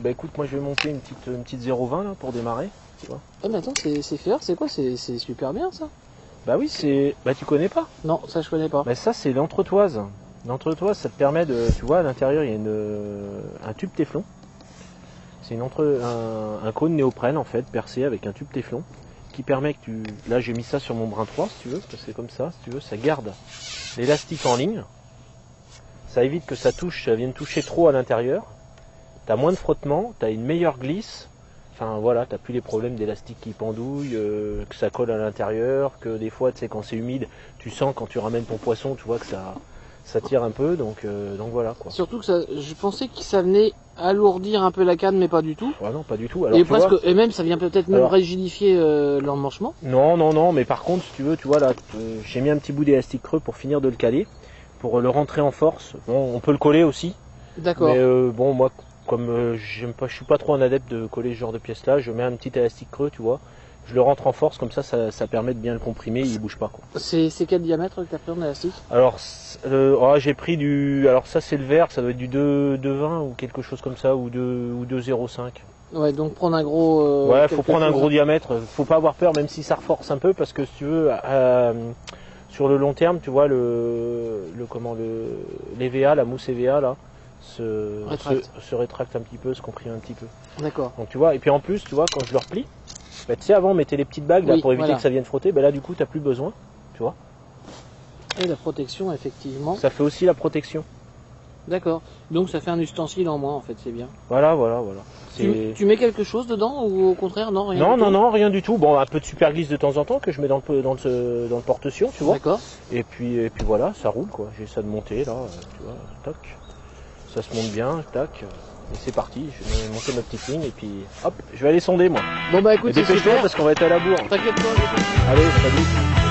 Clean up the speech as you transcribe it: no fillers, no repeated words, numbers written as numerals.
Bah écoute, moi je vais monter une petite 0,20 là pour démarrer. Tu vois. Ah mais attends, c'est faire, c'est quoi? C'est super bien ça. Bah oui, bah tu connais pas? Non, ça je connais pas. Bah ça c'est l'entretoise. L'entretoise, ça te permet de, tu vois, à l'intérieur il y a un tube téflon. C'est un cône néoprène en fait, percé avec un tube téflon, qui permet que là j'ai mis ça sur mon brin 3 si tu veux, parce que c'est comme ça, si tu veux, ça garde l'élastique en ligne. Ça évite que ça vienne toucher trop à l'intérieur. T'as moins de frottement, t'as une meilleure glisse. Enfin voilà, t'as plus les problèmes d'élastique qui pendouille, que ça colle à l'intérieur, que des fois, tu sais, quand c'est humide, tu sens quand tu ramènes ton poisson, tu vois que ça tire un peu, donc voilà quoi. Surtout que je pensais que ça venait alourdir un peu la canne, mais pas du tout. Ouais, non, pas du tout. Alors, et même ça vient peut-être même rigidifier l'emmanchement. Non, mais par contre, si tu veux, tu vois là, j'ai mis un petit bout d'élastique creux pour finir de le caler, pour le rentrer en force. Bon, on peut le coller aussi. D'accord. Mais bon, moi, comme je suis pas trop un adepte de coller ce genre de pièces là, je mets un petit élastique creux, tu vois. Je le rentre en force, comme ça permet de bien le comprimer, il bouge pas quoi. C'est quel diamètre que tu as pris en élastique? Alors, j'ai pris alors ça c'est le vert, ça doit être du 2,20 ou quelque chose comme ça, ou 2,05. Ouais, donc prendre un gros... ouais, faut prendre un gros diamètre, faut pas avoir peur, même si ça reforce un peu, parce que si tu veux, sur le long terme, tu vois, l'EVA, la mousse EVA là, se rétracte un petit peu, se comprime un petit peu. D'accord. Donc tu vois, et puis en plus, tu vois, quand je le replie, bah, tu sais, avant on mettait les petites bagues là, pour éviter que ça vienne frotter, bah, là du coup tu n'as plus besoin, tu vois. Et la protection, effectivement. Ça fait aussi la protection. D'accord. Donc ça fait un ustensile en moins en fait, c'est bien. Voilà. Tu mets quelque chose dedans ou au contraire non, rien Non, rien du tout. Bon, un peu de super glisse de temps en temps que je mets dans le porte-sion, tu vois. D'accord. Et puis voilà, ça roule quoi. J'ai ça de monter là, tu vois, tac. Ça se monte bien, tac. Et c'est parti, je vais monter ma petite ligne et puis hop, je vais aller sonder moi. Bon bah écoute, dépêche-toi parce qu'on va être à la bourre. T'inquiète pas, Allez, salut.